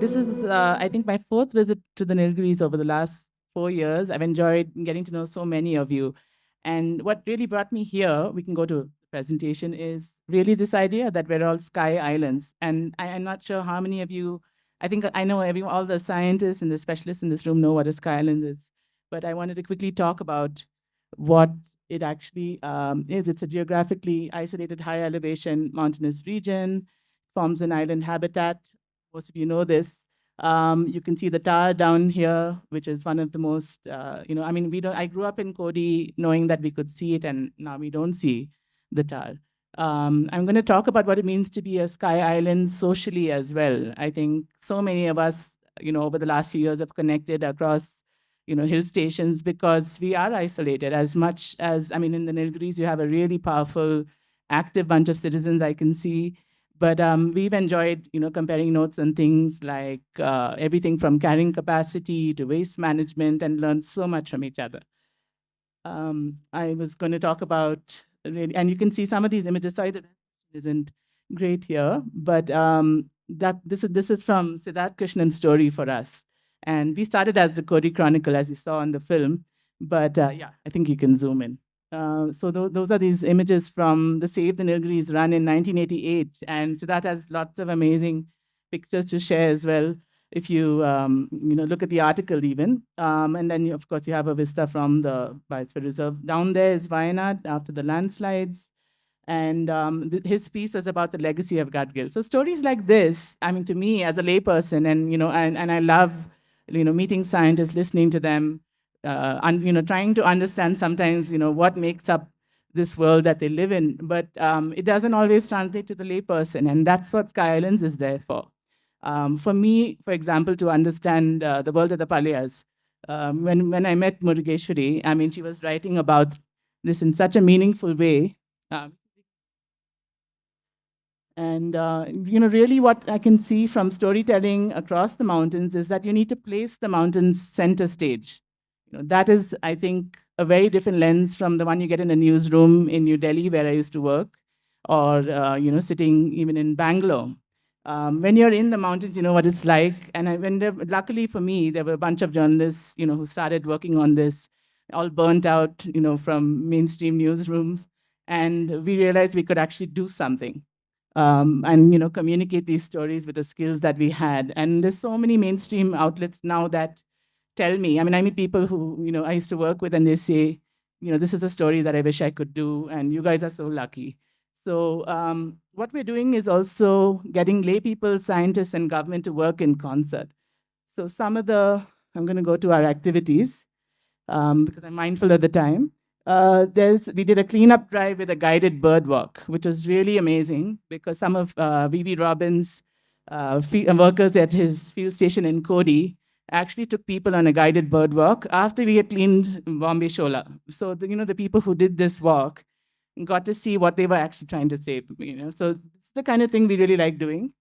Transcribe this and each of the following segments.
This is, I think, my fourth visit to the Nilgiris over the last 4 years. I've enjoyed getting to know so many of you. And what really brought me here, we can go to the presentation, is really this idea that we're all sky islands. And I'm not sure how many of you, I think I know all the scientists and the specialists in this room know what a sky island is. But I wanted to quickly talk about what it actually is. It's a geographically isolated high elevation mountainous region, forms an island habitat. Most of you know this. You can see the tower down here, which is one of the most, I mean, we don't, I grew up in Kodi knowing that we could see it, and now we don't see the tower. I'm going to talk about what it means to be a sky island socially as well. I think so many of us, over the last few years have connected across, hill stations because we are isolated as much as, I mean, in the Nilgiris, you have a really powerful, active bunch of citizens I can see. But we've enjoyed, comparing notes on things like everything from carrying capacity to waste management, and learned so much from each other. I was going to talk about, really, and you can see some of these images. Sorry, that isn't great here, but this is from Siddharth Krishnan's story for us, and we started as the Kodai Chronicle, as you saw in the film. But yeah, I think you can zoom in. So those are these images from the Save the Nilgiris run in 1988. And so that has lots of amazing pictures to share as well, if you look at the article even. And then, of course, you have a vista from the Biosphere Reserve. Down there is Wayanad after the landslides. And his piece was about the legacy of Gadgil. So stories like this, I mean, to me as a layperson, and I love, meeting scientists, listening to them, and trying to understand sometimes what makes up this world that they live in, but it doesn't always translate to the layperson, and that's what Sky Islands is there for. For me, for example, to understand the world of the Palyas, when I met Murugeshwari, I mean, she was writing about this in such a meaningful way. And really what I can see from storytelling across the mountains is that you need to place the mountains center stage. That is, I think, a very different lens from the one you get in a newsroom in New Delhi, where I used to work, or sitting even in Bangalore. When you're in the mountains, you know what it's like. And luckily for me, there were a bunch of journalists, who started working on this, all burnt out, from mainstream newsrooms, and we realized we could actually do something. And communicate these stories with the skills that we had. And there's so many mainstream outlets now that tell me, I mean, I meet people who, I used to work with, and they say, this is a story that I wish I could do, and you guys are so lucky. So what we're doing is also getting lay people, scientists, and government to work in concert. So I'm going to go to our activities because I'm mindful of the time. We did a cleanup drive with a guided bird walk, which was really amazing because some of V.V. Robbins' workers at his field station in Kodi actually took people on a guided bird walk after we had cleaned Bombay Shola. So the people who did this walk got to see what they were actually trying to save. So it's the kind of thing we really like doing.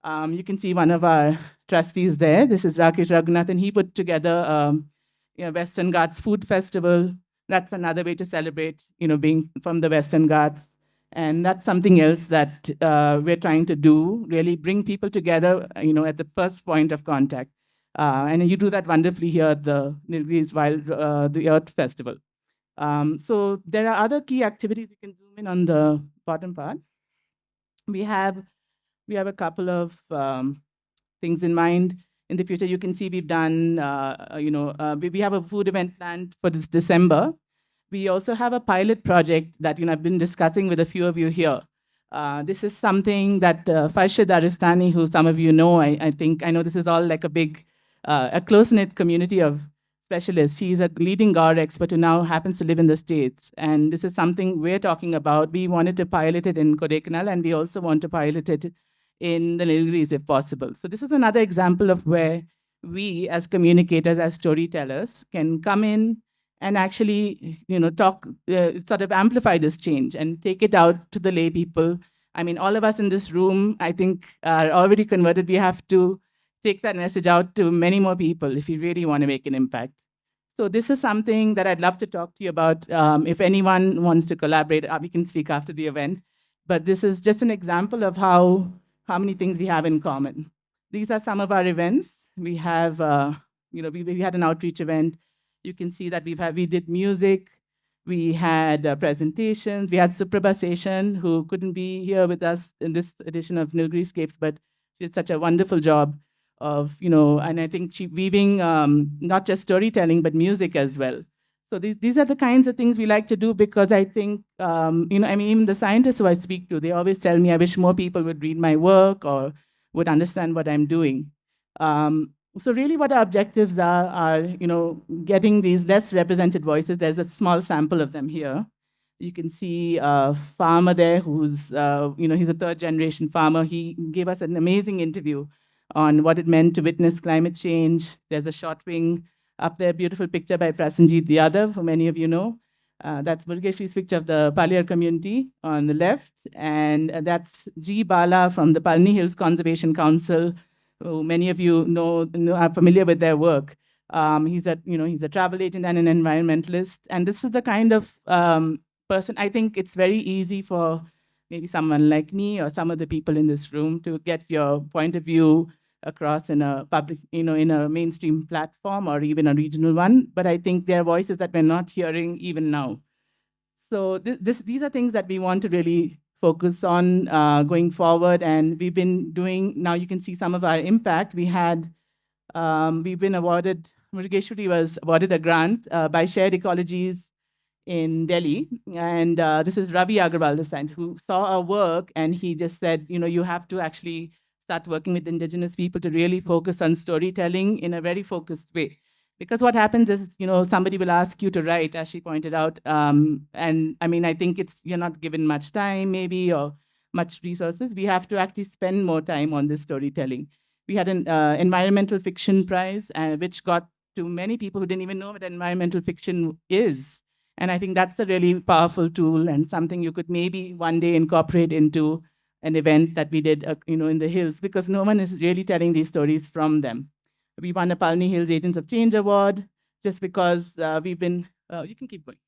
You can see one of our trustees there. This is Rakesh Raghunathan. He put together Western Ghats Food Festival. That's another way to celebrate, being from the Western Ghats. And that's something else that we're trying to do, really bring people together, at the first point of contact. And you do that wonderfully here at the Nilgiris Wild, the Earth Festival. So there are other key activities. You can zoom in on the bottom part. We have a couple of things in mind. In the future, you can see we've done, we have a food event planned for this December. We also have a pilot project that I've been discussing with a few of you here. This is something that Farshid Aristani, who some of you know, I know this is all like a close-knit community of specialists. He's a leading Gaur expert who now happens to live in the States. And this is something we're talking about. We wanted to pilot it in Kodaikanal, and we also want to pilot it in the Nilgiris if possible. So this is another example of where we as communicators, as storytellers, can come in and actually, talk, sort of amplify this change and take it out to the lay people. I mean, all of us in this room, I think, are already converted. We have to take that message out to many more people if we really want to make an impact. So this is something that I'd love to talk to you about. If anyone wants to collaborate, we can speak after the event. But this is just an example of how many things we have in common. these are some of our events. We have, we had an outreach event. You can see that we did music, we had presentations, we had Suprabha Seshan, who couldn't be here with us in this edition of Nilgiriscapes, but she did such a wonderful job of, and I think she weaving not just storytelling, but music as well. So these are the kinds of things we like to do because I think, even the scientists who I speak to, they always tell me, I wish more people would read my work or would understand what I'm doing. So really what our objectives are, getting these less represented voices. There's a small sample of them here. You can see a farmer there who's, he's a third generation farmer. He gave us an amazing interview on what it meant to witness climate change. There's a short wing up there, beautiful picture by Prasenjit Yadav, who many of you know. That's Burgeshri's picture of the Paliyar community on the left, and that's G. Bala from the Palni Hills Conservation Council, who many of you know are familiar with their work. He's a travel agent and an environmentalist, and this is the kind of person. I think it's very easy for maybe someone like me or some of the people in this room to get your point of view across in a public, in a mainstream platform or even a regional one. But I think there are voices that we're not hearing even now. So these are things that we want to really focus on going forward. And we've been doing, now you can see some of our impact. We've been awarded, Murugeshwari was awarded a grant by Shared Ecologies in Delhi. And this is Ravi Agarwal, the scientist, who saw our work and he just said, you have to actually start working with indigenous people to really focus on storytelling in a very focused way. Because what happens is, somebody will ask you to write, as she pointed out. And I mean, I think you're not given much time maybe or much resources. We have to actually spend more time on this storytelling. We had an environmental fiction prize, which got to many people who didn't even know what environmental fiction is. And I think that's a really powerful tool and something you could maybe one day incorporate into an event that we did, in the hills, because no one is really telling these stories from them. We won a Palni Hills Agents of Change Award just because we've been, you can keep going.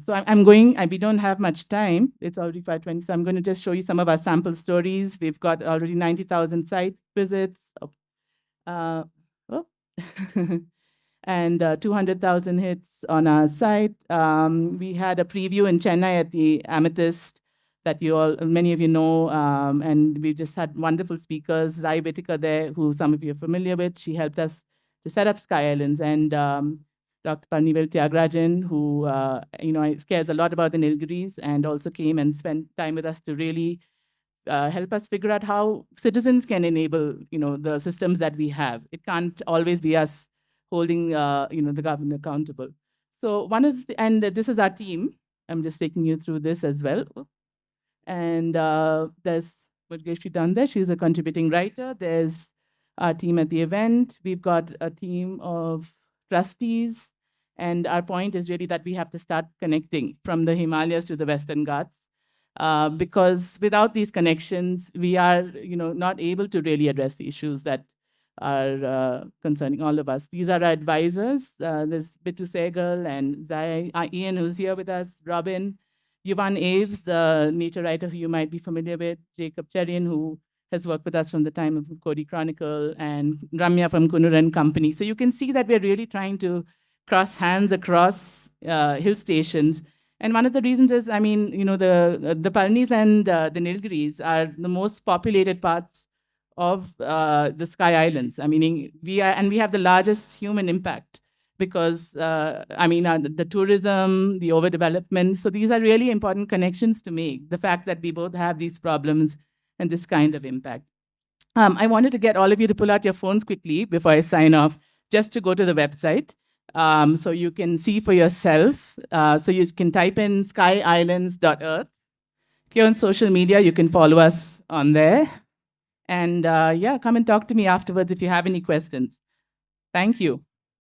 So I'm going, we don't have much time. It's already 5:20, so I'm going to just show you some of our sample stories. We've got already 90,000 site visits. Oh. And 200,000 hits on our site. We had a preview in Chennai at the Amethyst that many of you know, and we just had wonderful speakers. Zai Whitaker there, who some of you are familiar with. She helped us to set up Sky Islands, and Dr. Parnivel Tyagarajan, who cares a lot about the Nilgiris, and also came and spent time with us to really help us figure out how citizens can enable, the systems that we have. It can't always be us holding, the government accountable. So and this is our team. I'm just taking you through this as well. And there's Murgeshri down there. She's a contributing writer. There's our team at the event. We've got a team of trustees. And our point is really that we have to start connecting from the Himalayas to the Western Ghats. Because without these connections, we are not able to really address the issues that are concerning all of us. These are our advisors. There's Bitu Sehgal and Zai, Ian, who's here with us, Robin, Yuvan Aves, the nature writer who you might be familiar with, Jacob Cherian, who has worked with us from the time of Kodai Chronicle, and Ramya from Kunur and Company. So you can see that we're really trying to cross hands across hill stations. And one of the reasons is, the Palnis and the Nilgiris are the most populated parts of the Sky Islands. We have the largest human impact because, the tourism, the overdevelopment. So these are really important connections to make, the fact that we both have these problems and this kind of impact. I wanted to get all of you to pull out your phones quickly before I sign off, just to go to the website. So you can see for yourself. So you can type in skyislands.earth. If you're on social media, you can follow us on there. And come and talk to me afterwards if you have any questions. Thank you.